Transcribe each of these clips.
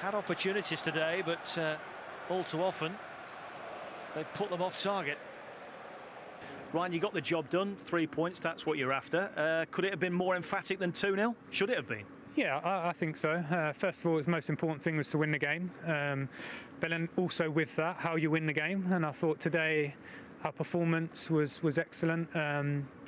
had opportunities today, but all too often they've put them off target. Ryan, you got the job done, 3 points, that's what you're after. Could it have been more emphatic than 2-0? Should it have been? Yeah, I think so. First of all, the most important thing was to win the game. But then also with that, how you win the game. And I thought today our performance was excellent.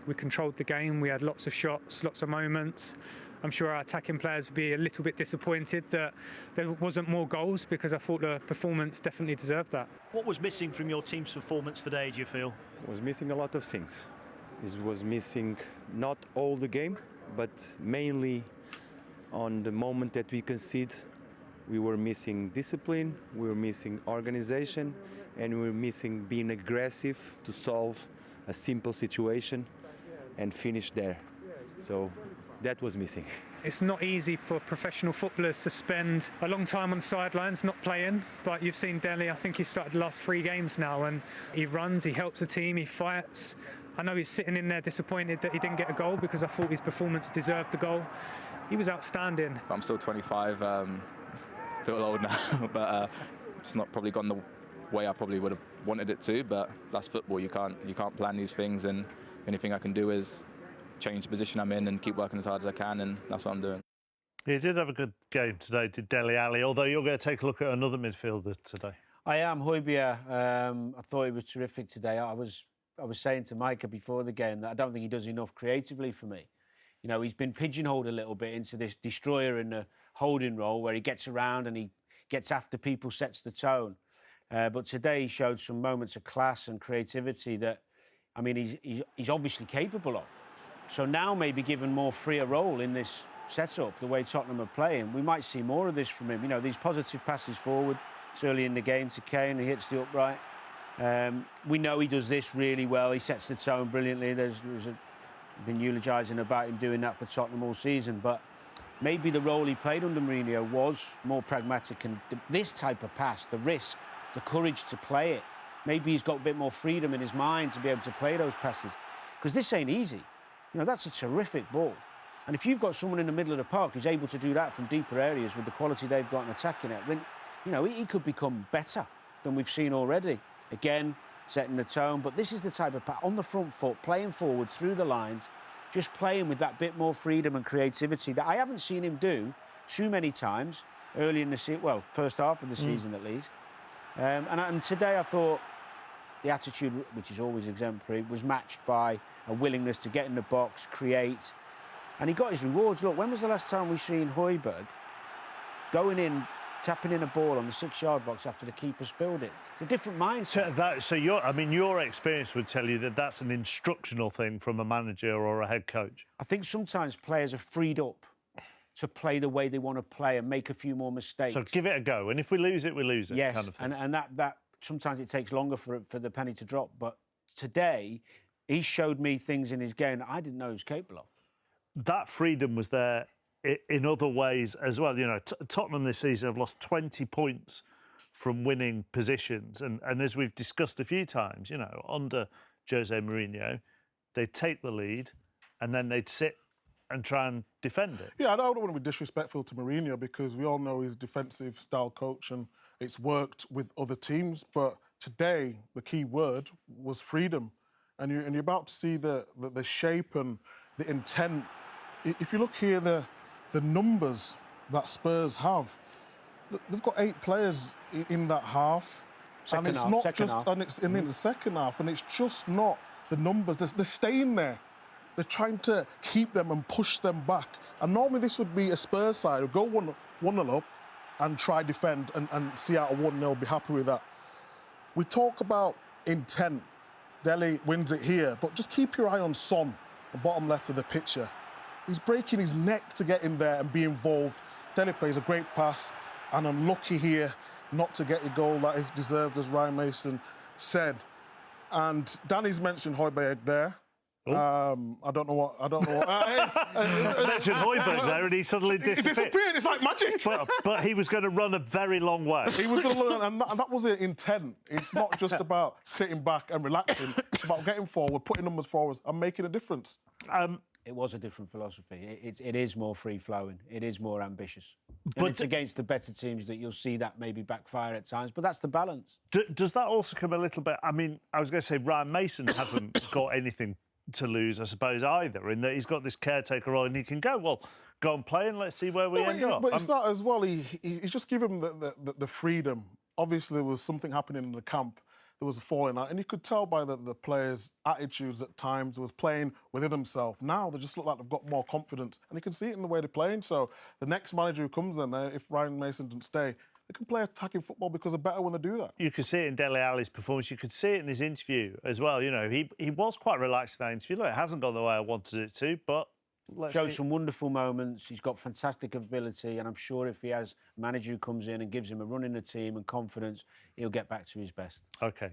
We controlled the game, we had lots of shots, lots of moments. I'm sure our attacking players would be a little bit disappointed that there wasn't more goals, because I thought the performance definitely deserved that. What was missing from your team's performance today, do you feel? It was missing a lot of things. It was missing not all the game, but mainly on the moment that we concede. We were missing discipline, we were missing organization, and we were missing being aggressive to solve a simple situation and finish there. So that was missing. It's not easy for professional footballers to spend a long time on the sidelines not playing, but you've seen Dele, I think he started the last 3 games now, and he runs, he helps the team, he fights. I know he's sitting in there disappointed that he didn't get a goal, because I thought his performance deserved the goal. He was outstanding. I'm still 25, feel old now, but it's not probably gone the way I probably would have wanted it to, but that's football, you can't plan these things, and the only thing I can do is change the position I'm in and keep working as hard as I can, and that's what I'm doing. He did have a good game today, did Dele Alli, although you're going to take a look at another midfielder today. I am, Højbjerg. I thought he was terrific today. I was saying to Micah before the game that I don't think he does enough creatively for me. You know, he's been pigeonholed a little bit into this destroyer in the holding role, where he gets around and he gets after people, sets the tone. But today he showed some moments of class and creativity that, I mean, he's obviously capable of. So now maybe given more freer role in this setup, the way Tottenham are playing, we might see more of this from him. You know, these positive passes forward. It's early in the game to Kane, he hits the upright. We know he does this really well. He sets the tone brilliantly. I've been eulogising about him doing that for Tottenham all season, but maybe the role he played under Mourinho was more pragmatic, and this type of pass, the risk, the courage to play it, maybe he's got a bit more freedom in his mind to be able to play those passes, because this ain't easy. You know, that's a terrific ball. And if you've got someone in the middle of the park who's able to do that from deeper areas with the quality they've got in attacking it, then, you know, he could become better than we've seen already. Again, setting the tone, but this is the type of pass, on the front foot, playing forward through the lines, just playing with that bit more freedom and creativity that I haven't seen him do too many times early in the season, well, first half of the season at least. And today I thought the attitude, which is always exemplary, was matched by a willingness to get in the box, create, and he got his rewards. Look, when was the last time we've seen Højbjerg going in, tapping in a ball on the 6-yard box after the keeper spilled it? It's a different mindset. So your experience would tell you that that's an instructional thing from a manager or a head coach. I think sometimes players are freed up to play the way they want to play and make a few more mistakes. So give it a go, and if we lose it, we lose it. Yes, kind of thing. and that sometimes it takes longer for the penny to drop. But today, he showed me things in his game that I didn't know he was capable of. That freedom was there in other ways as well. You know, Tottenham this season have lost 20 points from winning positions. And as we've discussed a few times, you know, under Jose Mourinho, they'd take the lead and then they'd sit and try and defend it. Yeah, I don't want to be disrespectful to Mourinho, because we all know he's a defensive style coach and it's worked with other teams. But today, the key word was freedom. And you're about to see the shape and the intent. If you look here, the numbers that Spurs have, they've got 8 players in that half. And it's not just, and it's in the second half, and it's just not the numbers. They're staying there. They're trying to keep them and push them back. And normally this would be a Spurs side who go 1-0 up and try defend and see out a 1-0, be happy with that. We talk about intent. Dele wins it here, but just keep your eye on Son, the bottom left of the picture. He's breaking his neck to get in there and be involved. Dele plays a great pass, and unlucky here not to get a goal that he deserved, as Ryan Mason said. And Danny's mentioned Højbjerg there. I don't know what. I mentioned Højbjerg there, and he suddenly disappeared. He disappeared. It's like magic. But he was going to run a very long way. He was going to run, and that was the intent. It's not just about sitting back and relaxing. It's about getting forward, putting numbers forward, and making a difference. It was a different philosophy. It is more free-flowing. It is more ambitious. And But it's against the better teams that you'll see that maybe backfire at times, but that's the balance. Does that also come a little bit... I mean, I was going to say Ryan Mason hasn't got anything to lose, I suppose, either, in that he's got this caretaker role and he can go and play and let's see where we end up. But it's not as well. He's just given the freedom. Obviously, there was something happening in the camp. There was a falling out, and you could tell by the players' attitudes at times. He was playing within himself. Now they just look like they've got more confidence, and you can see it in the way they're playing. So the next manager who comes in there, if Ryan Mason doesn't stay, they can play attacking football because they're better when they do that. You could see it in Dele Alli's performance. You could see it in his interview as well. You know, he was quite relaxed in that interview. Look, it hasn't gone the way I wanted it to, but... Showed some wonderful moments. He's got fantastic ability, and I'm sure if he has a manager who comes in and gives him a run in the team and confidence, he'll get back to his best. OK.